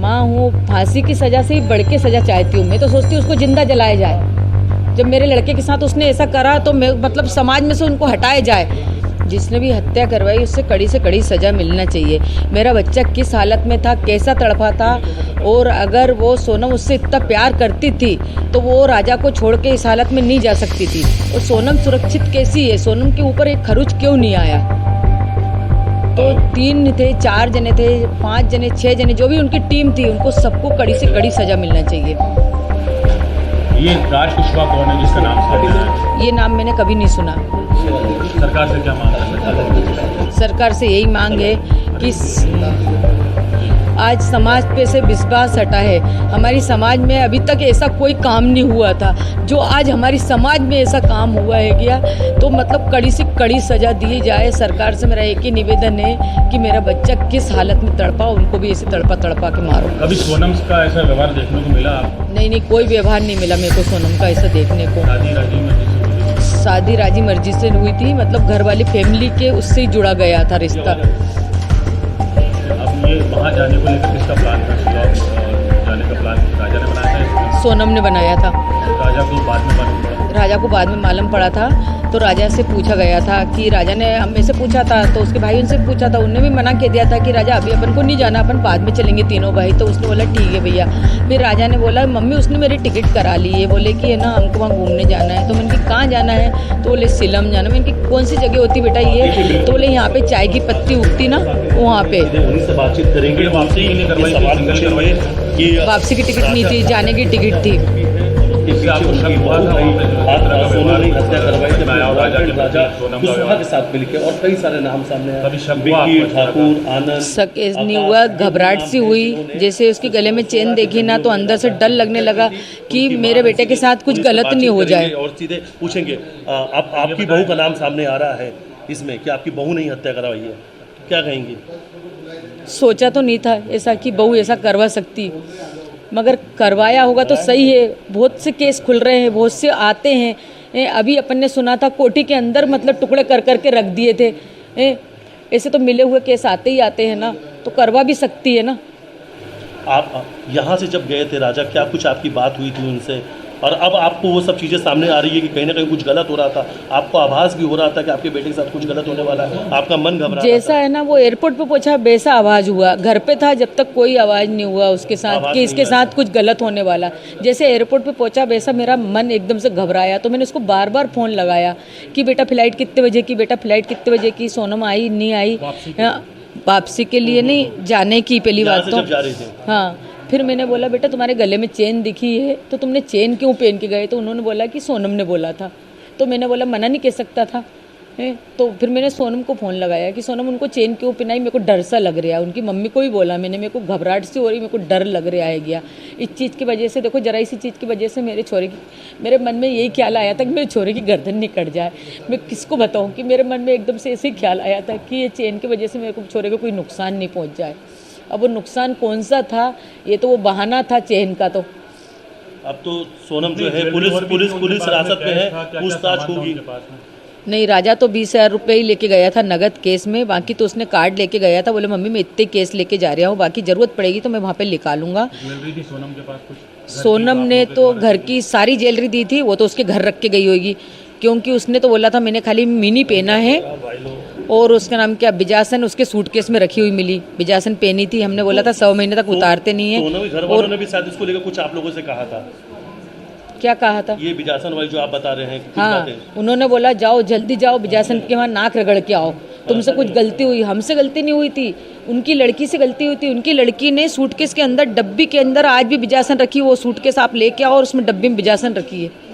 माँ हूँ, फांसी की सज़ा से ही बढ़ के सज़ा चाहती हूँ। मैं तो सोचती हूँ उसको जिंदा जलाया जाए। जब मेरे लड़के के साथ उसने ऐसा करा तो मैं मतलब समाज में से उनको हटाया जाए। जिसने भी हत्या करवाई उससे कड़ी से कड़ी सज़ा मिलना चाहिए। मेरा बच्चा किस हालत में था, कैसा तड़पा था, और अगर वो सोनम उससे इतना प्यार करती थी तो वो राजा को छोड़ के इस हालत में नहीं जा सकती थी। और सोनम सुरक्षित कैसी है? सोनम के ऊपर एक खरोच क्यों नहीं आया? तो 3 थे, 4 जने थे, 5 जने, 6 जने, जो भी उनकी टीम थी, उनको सबको कड़ी से कड़ी सज़ा मिलना चाहिए। ये राज कुशवाहा कौन है जिसका नाम सामने आया? ये नाम मैंने कभी नहीं सुना। सरकार से क्या मांग है? सरकार से यही मांग है कि आज समाज पे से विश्वास हटा है। हमारी समाज में अभी तक ऐसा कोई काम नहीं हुआ था जो आज हमारी समाज में ऐसा काम हुआ है गया। तो मतलब कड़ी से कड़ी सज़ा दी जाए। सरकार से मेरा एक ही निवेदन है कि मेरा बच्चा किस हालत में तड़पा, उनको भी ऐसे तड़पा तड़पा के मारो। कभी सोनम का ऐसा व्यवहार देखने को मिला आपको? नहीं, कोई व्यवहार नहीं मिला मेरे को सोनम का ऐसा देखने को। शादी राजी मर्जी से हुई थी, मतलब घर वाली फैमिली के उससे ही जुड़ा गया था रिश्ता। अब ये वहाँ जाने को लेकर किसका प्लान था? जाने का प्लान राजा ने बनाया था? सोनम ने बनाया था। राजा को बाद में मालूम पड़ा? राजा को बाद में मालूम पड़ा था। तो राजा से पूछा गया था कि राजा ने हमें से पूछा था, तो उसके भाई उनसे पूछा था, उन्होंने भी मना कर दिया था कि राजा अभी अपन को नहीं जाना, अपन बाद में चलेंगे तीनों भाई। तो उसने बोला ठीक है भैया। फिर राजा ने बोला मम्मी उसने मेरी टिकट करा ली है, बोले कि है ना हमको वहाँ घूमने जाना है। तो मैंने कहा कहाँ जाना है? तो बोले सिलम जाना। मैंने कहा कौन सी जगह होती बेटा ये? तो बोले यहाँ पे चाय की पत्ती उगती ना, वहाँ पे। उन्हीं से बातचीत करेंगे। वापसी के लिए करवाई? वापसी की टिकट नहीं थी, जाने की टिकट थी। आपको शक हुआ था सोनम ने हत्या करवाई थी राजा कुशवाहा के साथ मिलकर, और कई सारे नाम सामने आए। विक्की ठाकुर, आनंद। शक नहीं हुआ, घबराहट सी हुई। जैसे उसके गले में चेन देखी ना तो अंदर से डर लगने लगा कि मेरे बेटे के साथ कुछ गलत नहीं हो जाए। और सीधे पूछेंगे, आपकी बहू का नाम सामने आ रहा है इसमें कि आपकी बहू ने हत्या करवाई है, क्या कहेंगी? सोचा तो नहीं था ऐसा कि बहू ऐसा करवा सकती, मगर करवाया होगा तो सही है। बहुत से केस खुल रहे हैं, बहुत से आते हैं। अभी अपन ने सुना था कोठी के अंदर मतलब टुकड़े कर करके रख दिए थे। ऐसे तो मिले हुए केस आते ही आते हैं ना, तो करवा भी सकती है ना। आप यहाँ से जब गए थे राजा, क्या कुछ आपकी बात हुई थी उनसे? और अब आपको वो सब चीज़ें सामने आ रही है कि कहीं ना कहीं कुछ गलत हो रहा था, आपको आभास भी हो रहा था कि आपके बेटे के साथ कुछ गलत होने वाला है, आपका मन घबरा जैसा है ना वो एयरपोर्ट पे पहुंचा वैसा आवाज़ हुआ। घर पे था जब तक कोई आवाज़ नहीं हुआ उसके साथ कि इसके साथ कुछ गलत होने वाला। जैसे एयरपोर्ट पे पहुंचा वैसा मेरा मन एकदम से घबराया। तो मैंने उसको बार बार फ़ोन लगाया कि बेटा फ़्लाइट कितने बजे की, बेटा फ़्लाइट कितने बजे की। सोनम आई नहीं आई? वापसी के लिए नहीं, जाने की पहली बात तो। हाँ, फिर मैंने बोला बेटा तुम्हारे गले में चेन दिखी है तो तुमने चेन क्यों पहन के गए? तो उन्होंने बोला कि सोनम ने बोला था। तो मैंने बोला मना नहीं कह सकता था। तो फिर मैंने सोनम को फ़ोन लगाया कि सोनम उनको चेन क्यों पहनाई, मेरे को डर सा लग रहा है। उनकी मम्मी को भी बोला मैंने, मेरे को घबराहट सी हो रही, मेरे को डर लग रहा है गया इस चीज़ की वजह से। देखो जरा इसी चीज़ की वजह से मेरे मन में यही ख्याल आया था कि मेरे छोरे की गर्दन नहीं कट जाए। मैं किसको बताऊँ कि मेरे मन में एकदम से ऐसे ही ख्याल आया था कि ये चेन की वजह से मेरे को छोरे को कोई नुकसान नहीं पहुँच जाए। अब वो नुकसान कौन सा था? ये तो वो बहाना था चेन का। तो अब तो सोनम जो है पुलिस हिरासत में है, पूछताछ होगी। नहीं, राजा तो 20,000 रुपये ही लेके गया था नगद केस में, बाकी तो उसने कार्ड लेके गया था। बोले मम्मी मैं इतने केस लेके जा रहा हूँ, बाकी ज़रूरत पड़ेगी तो मैं वहाँ पे निकालूंगा। ज्वेलरी थी सोनम के पास कुछ? सोनम ने तो घर की सारी ज्वेलरी दी थी, वो तो उसके घर रख के गई होगी, क्योंकि उसने तो बोला था मैंने खाली मिनी पहना है। और उसका नाम क्या, बिजासन, उसके सूटकेस में रखी हुई मिली। बिजासन पहनी थी, हमने बोला था 100 महीने तक उतारते नहीं है। और ने भी शायद इसको लेकर कुछ आप लोगों से कहा था? क्या कहा था? ये बिजासन वाली जो आप बता रहे हैं, हाँ, उन्होंने बोला जाओ जल्दी जाओ बिजासन के वहाँ नाक रगड़ के आओ, तुमसे कुछ गलती हुई। हमसे गलती नहीं हुई थी, उनकी लड़की से गलती हुई थी। उनकी लड़की ने सूटकेस के अंदर, डब्बी के अंदर आज भी बिजासन रखी। वो सूटकेस आप लेके आओ और उसमें डब्बी में बिजासन रखी है।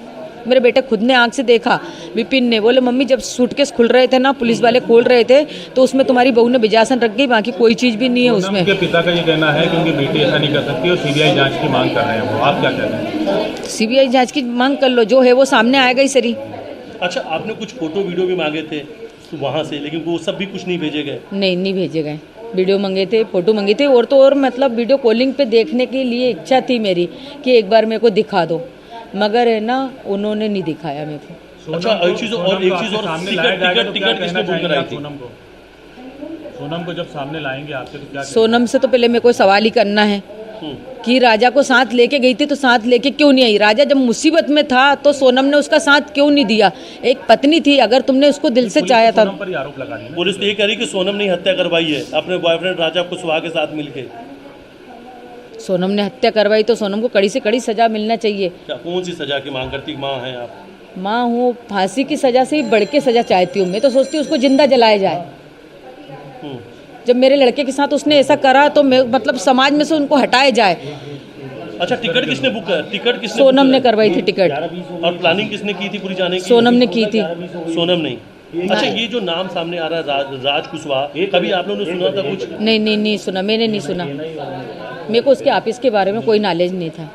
मेरे बेटे खुद ने आंख से देखा। विपिन ने बोले मम्मी जब सूटकेस खुल रहे थे ना, पुलिस वाले खोल रहे थे, तो उसमें तुम्हारी बहू ने बिजासन रख गई, बाकी कोई चीज़ भी नहीं है उसमें। उनके पिता का ये कहना है कि उनकी बेटी ऐसा नहीं कर सकती और सीबीआई जांच की मांग कर रहे हैं वो, आप क्या कहते हैं? सीबीआई जांच की मांग कर लो, जो है वो सामने आएगा ही सरी। अच्छा, आपने कुछ फोटो वीडियो भी मांगे थे वहाँ से, लेकिन वो सब भी कुछ नहीं भेजे गए? नहीं भेजे गए। वीडियो मंगे थे, फोटो मंगे थे, और तो और मतलब वीडियो कॉलिंग पे देखने के लिए इच्छा थी मेरी कि एक बार मेरे को दिखा दो, मगर है ना उन्होंने नहीं दिखाया मेरे को। अच्छा, एक चीज़ और टिकट किसने बुक कराई थी? सोनम को जब सामने लाएंगे आपसे तो क्या? सोनम से तो पहले मेरे को सवाल ही करना है कि राजा को साथ लेके गई थी तो साथ लेके क्यों नहीं आई? राजा जब मुसीबत में था तो सोनम ने उसका साथ क्यों नहीं दिया? एक पत्नी थी, अगर तुमने उसको दिल से चाहा था। सोनम पर ही आरोप लगा रही है। पुलिस तो ये कह रही कि सोनम ने हत्या करवाई है अपने बॉयफ्रेंड राजा कुशवाहा के साथ मिलके। सोनम ने हत्या करवाई तो सोनम को कड़ी से कड़ी सजा मिलना चाहिए। क्या कौन सी सजा की मांग करती? माँ हैं आप? माँ हूँ, फांसी की सजा से ही बढ़ के सजा चाहती हूँ। मैं तो सोचती हूँ उसको जिंदा जलाया जाए। हम्म। जब मेरे लड़के के साथ उसने ऐसा करा तो मैं मतलब समाज में से उनको हटाया जाए। अच्छा, टिकट किसने बुक कर? टिकट किसने सोनम बुक ने करा? करवाई थी टिकट। और प्लानिंग किसने की थी पूरी जाने की? सोनम ने की थी। सोनम नहीं। अच्छा, ये जो नाम सामने आ रहा है राज कुशवाहा, कभी आप लोगों ने सुना था कुछ? नहीं सुना, मैंने नहीं सुना। मेरे को उसके ऑफिस के बारे में कोई नॉलेज नहीं था।